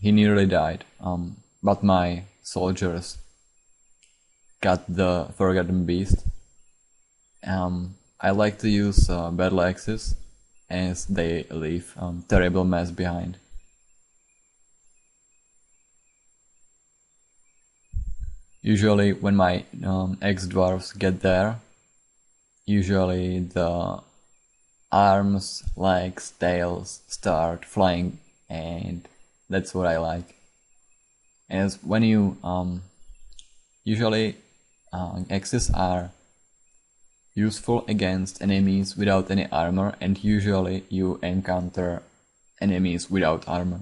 he nearly died, but my soldiers got the Forgotten Beast. I like to use battle axes, as they leave terrible mess behind. Usually when my ex-dwarves get there, usually the arms, legs, tails start flying, and that's what I like. As when you usually axes are useful against enemies without any armor, and usually you encounter enemies without armor.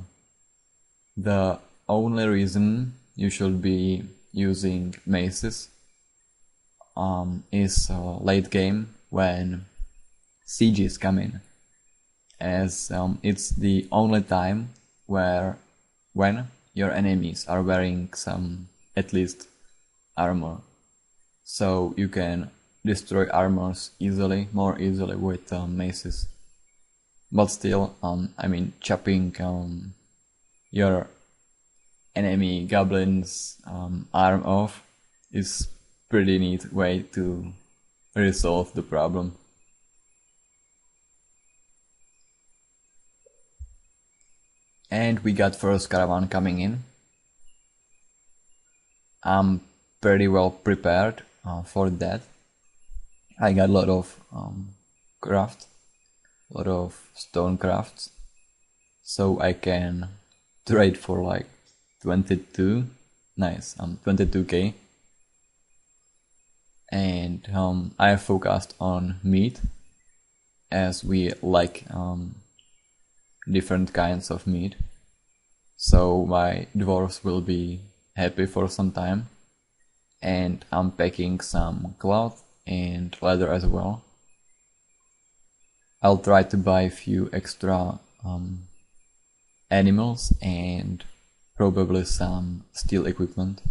The only reason you should be using maces is late game when sieges come in, as it's the only time when your enemies are wearing some at least armor, so you can destroy armors more easily with maces. But still, I mean, chopping your enemy goblin's arm off is pretty neat way to resolve the problem. And we got first caravan coming in. I'm pretty well prepared for that. I got a lot of craft, a lot of stone crafts, so I can trade for like 22k. And I have focused on meat, as we like different kinds of meat, so my dwarves will be happy for some time. And I'm packing some cloth and leather as well. I'll try to buy a few extra animals and probably some steel equipment.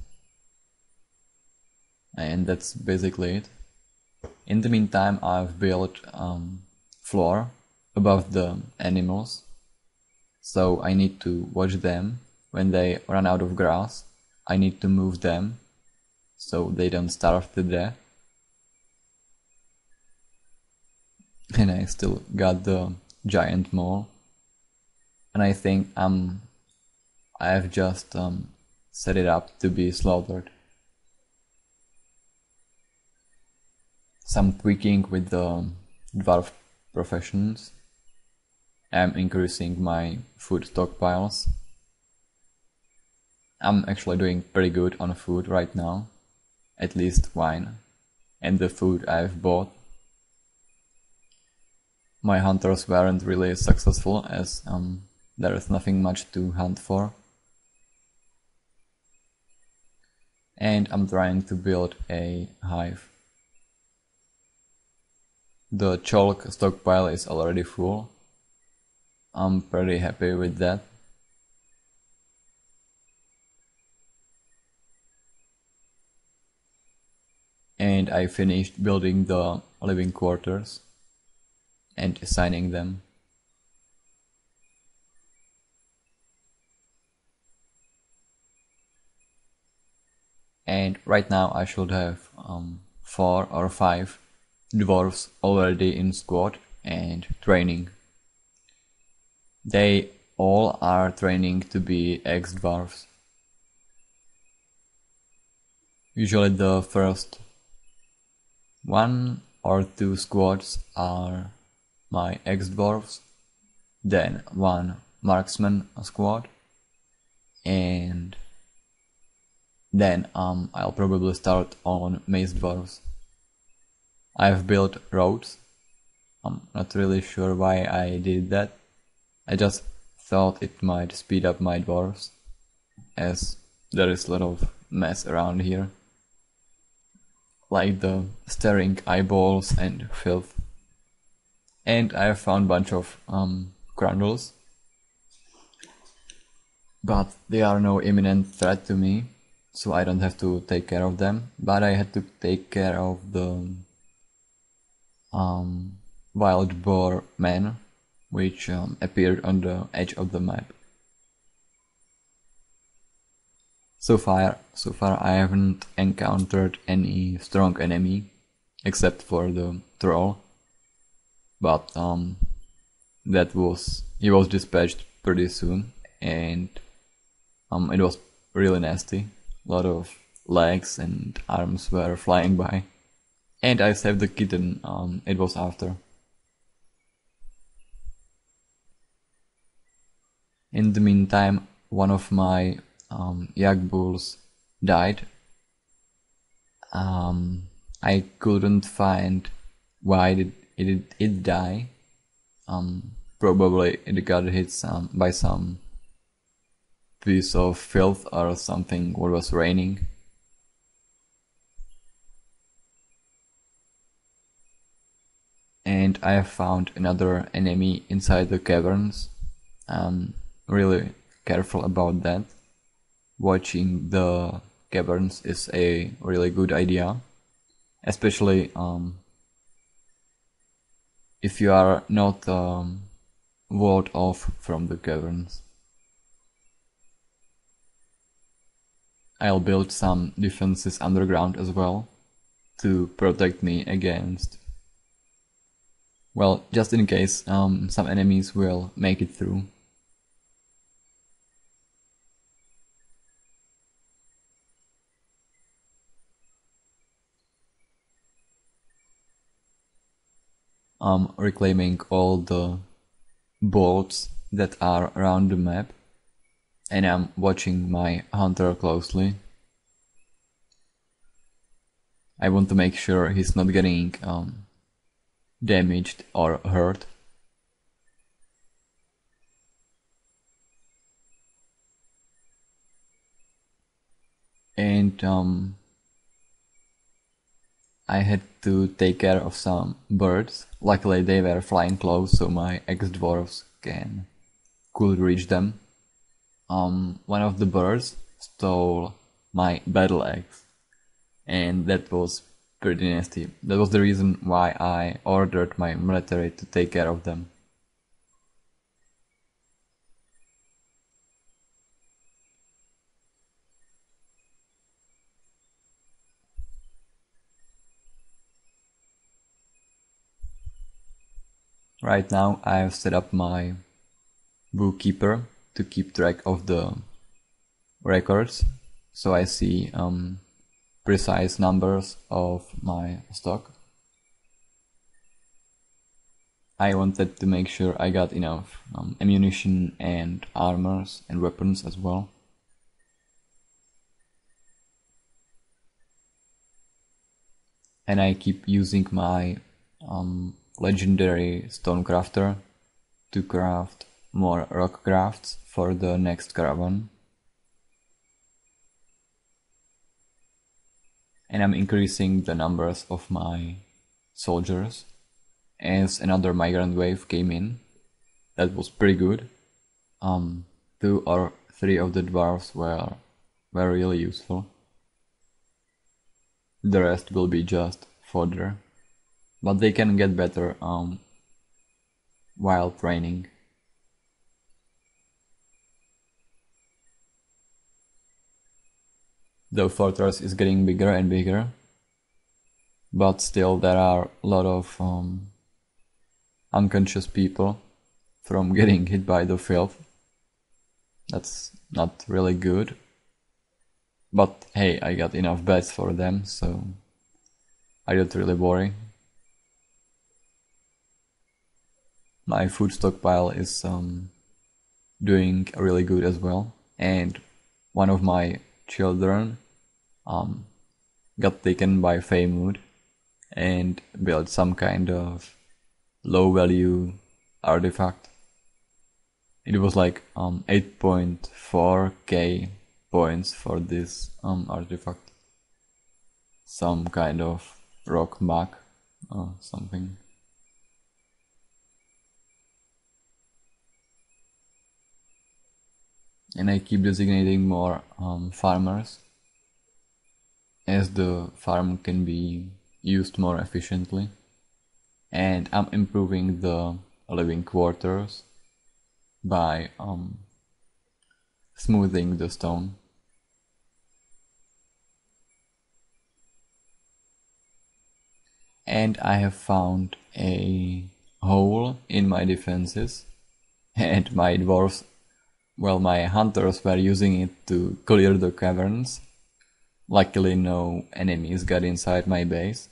And that's basically it. In the meantime, I've built floor above the animals, so I need to watch them. When they run out of grass, I need to move them so they don't starve to death. And I still got the giant mole, and I think I have just set it up to be slaughtered. Some tweaking with the dwarf professions. I'm increasing my food stockpiles. I'm actually doing pretty good on food right now, at least wine, and the food I've bought. My hunters weren't really successful, as there is nothing much to hunt for. And I'm trying to build a hive. The chalk stockpile is already full. I'm pretty happy with that. And I finished building the living quarters and assigning them. And right now I should have 4 or 5 dwarves already in squad and training. They all are training to be ex-dwarves. Usually the first 1 or 2 squads are my ex-dwarves, then 1 marksman squad, and then I'll probably start on mace dwarves. I've built roads. I'm not really sure why I did that. I just thought it might speed up my dwarves, as there is a lot of mess around here, like the staring eyeballs and filth. And I have found a bunch of grundles, but they are no imminent threat to me, so I don't have to take care of them. But I had to take care of the wild boar man, which appeared on the edge of the map. So far I haven't encountered any strong enemy, except for the troll. But he was dispatched pretty soon, and it was really nasty. A lot of legs and arms were flying by, and I saved the kitten. It was after. In the meantime, one of my yak bulls died. I couldn't find why did it die. Probably it got hit by some piece of filth or something what was raining. And I have found another enemy inside the caverns. Really careful about that. Watching the caverns is a really good idea, especially if you are not walled off from the caverns. I'll build some defenses underground as well to protect me against, well, just in case some enemies will make it through. Reclaiming all the bolts that are around the map, and I'm watching my hunter closely. I want to make sure he's not getting damaged or hurt. And I had to take care of some birds. Luckily they were flying close, so my ex-dwarfs could reach them. One of the birds stole my battle axe, and that was pretty nasty. That was the reason why I ordered my military to take care of them. Right now I have set up my bookkeeper to keep track of the records, so I see precise numbers of my stock. I wanted to make sure I got enough ammunition and armors and weapons as well. And I keep using my legendary stonecrafter to craft more rock crafts for the next caravan. And I'm increasing the numbers of my soldiers as another migrant wave came in. That was pretty good. 2 or 3 of the dwarves were really useful. The rest will be just fodder, but they can get better while training. The fortress is getting bigger and bigger, but still there are a lot of unconscious people from getting hit by the filth. That's not really good. But hey, I got enough beds for them, so I don't really worry. My food stockpile is doing really good as well, and one of my children got taken by Mood and built some kind of low value artifact. It was like 8.4k points for this artifact. Some kind of rock mug or something. And I keep designating more farmers, as the farm can be used more efficiently. And I'm improving the living quarters by smoothing the stone. and I have found a hole in my defenses, and my dwarves, well, my hunters were using it to clear the caverns. Luckily no enemies got inside my base.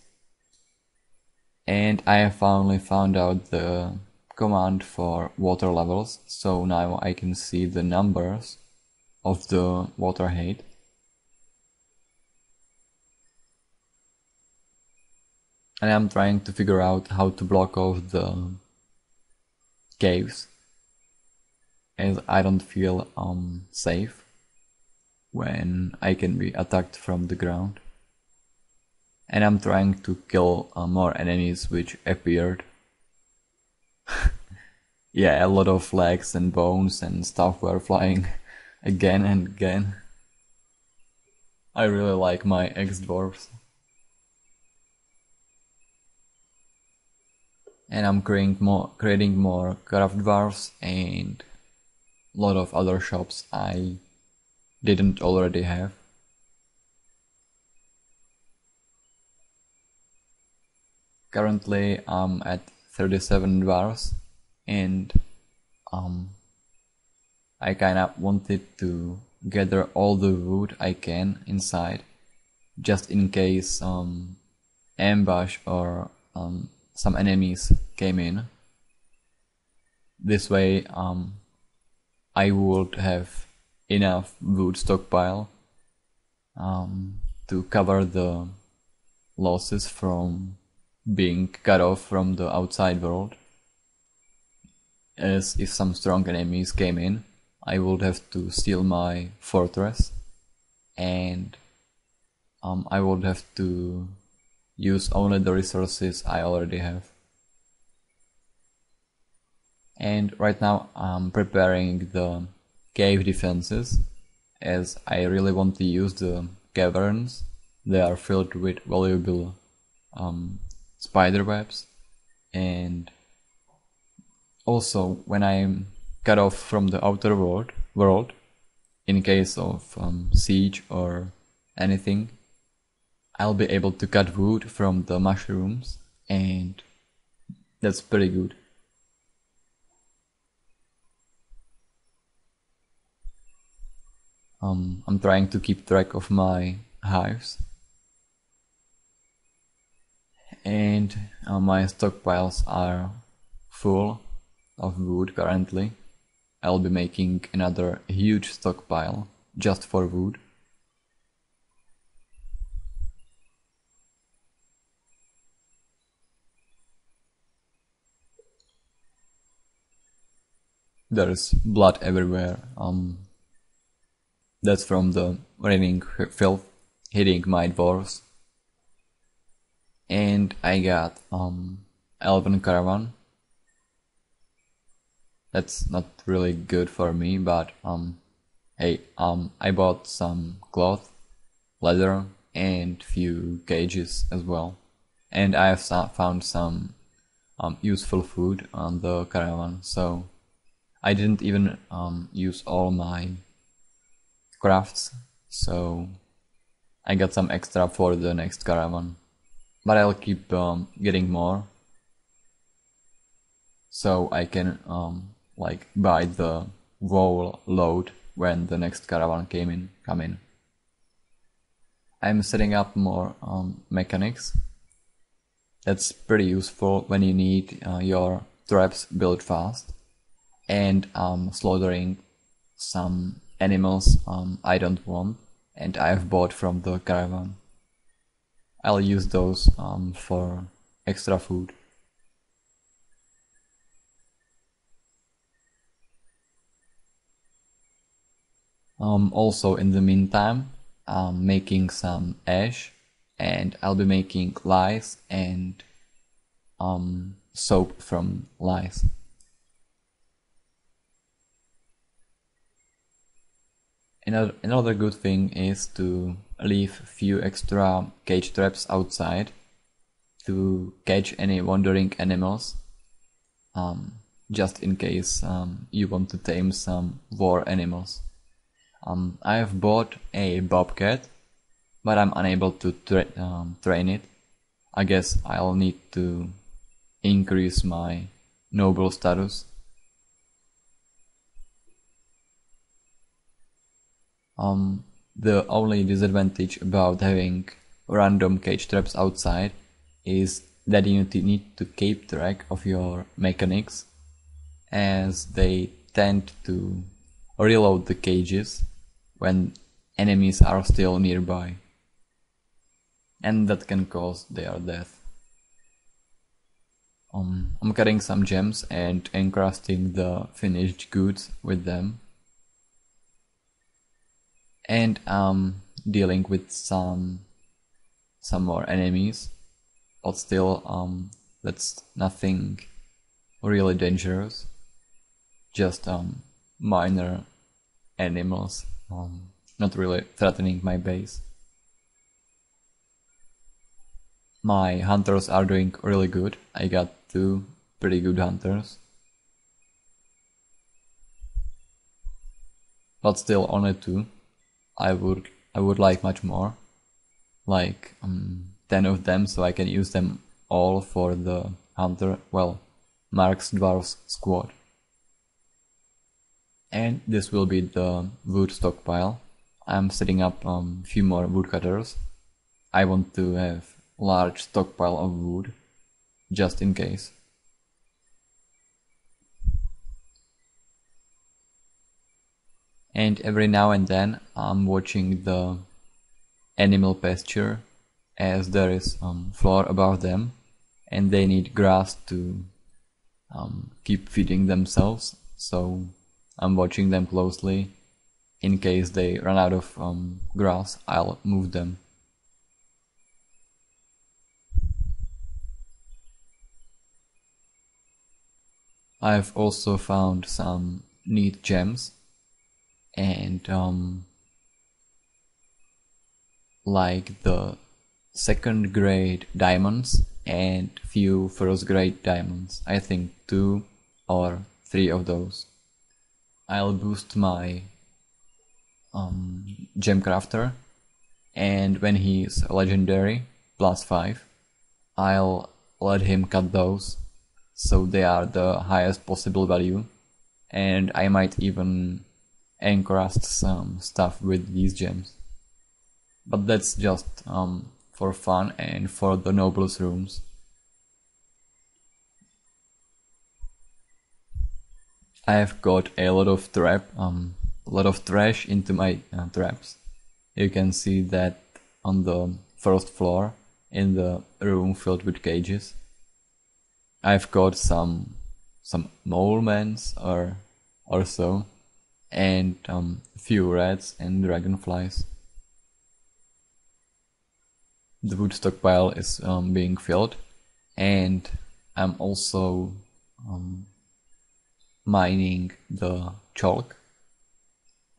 And I have finally found out the command for water levels, so now I can see the numbers of the water height. And I'm trying to figure out how to block off the caves, as I don't feel safe when I can be attacked from the ground. And I'm trying to kill more enemies which appeared. Yeah, a lot of legs and bones and stuff were flying again and again. I really like my ex-dwarves. And I'm creating more craft dwarfs and a lot of other shops I didn't already have. Currently I'm at 37 dwarfs, and I kinda wanted to gather all the wood I can inside, just in case ambush or some enemies came in. This way I would have enough wood stockpile to cover the losses from being cut off from the outside world. As if some strong enemies came in, I would have to steal my fortress, and I would have to use only the resources I already have. And right now I'm preparing the cave defenses, as I really want to use the caverns. They are filled with valuable spider webs, and also when I'm cut off from the outer world in case of siege or anything, I'll be able to cut wood from the mushrooms, and that's pretty good. I'm trying to keep track of my hives, and my stockpiles are full of wood currently. I'll be making another huge stockpile just for wood. There's blood everywhere. That's from the raining filth hitting my dwarves. And I got elven caravan. That's not really good for me, but hey, I bought some cloth, leather, and few cages as well. And I have found some useful food on the caravan, so I didn't even use all my crafts, so I got some extra for the next caravan. But I'll keep getting more, so I can like buy the whole load when the next caravan come in. I'm setting up more mechanics. That's pretty useful when you need your traps built fast, and slaughtering some animals I don't want and I've bought from the caravan. I'll use those for extra food. Also in the meantime, I'm making some ash, and I'll be making lice and soap from lice. Another good thing is to leave few extra cage traps outside to catch any wandering animals, just in case you want to tame some war animals. I have bought a bobcat, but I'm unable to train it, I guess I'll need to increase my noble status. The only disadvantage about having random cage traps outside is that you need to keep track of your mechanics, as they tend to reload the cages when enemies are still nearby, and that can cause their death. I'm cutting some gems and encrusting the finished goods with them, and I'm dealing with some more enemies, but still that's nothing really dangerous, just minor animals, not really threatening my base. My hunters are doing really good. I got 2 pretty good hunters, but still only 2. I would like much more, like 10 of them, so I can use them all for the hunter, well, Mark's Dwarf's squad. And this will be the wood stockpile. I'm setting up few more woodcutters. I want to have large stockpile of wood, just in case. And every now and then I'm watching the animal pasture, as there is floor above them and they need grass to keep feeding themselves, so I'm watching them closely. In case they run out of grass, I'll move them. I've also found some neat gems, and like the second grade diamonds and few first grade diamonds. I think 2 or 3 of those. I'll boost my gem crafter, and when he's legendary +5, I'll let him cut those so they are the highest possible value, and I might even encrust some stuff with these gems. But that's just for fun and for the nobles rooms. I've got a lot of trash into my traps. You can see that on the first floor in the room filled with cages. I've got some molemans or so, and few rats and dragonflies. The wood stockpile is being filled, and I'm also mining the chalk,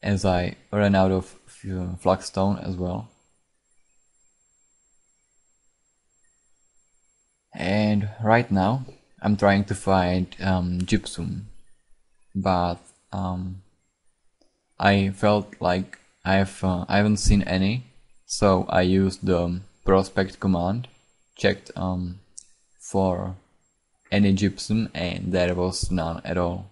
as I ran out of flagstone as well. And right now I'm trying to find gypsum, but I felt like I haven't seen any, so I used the prospect command, checked for any gypsum, and there was none at all.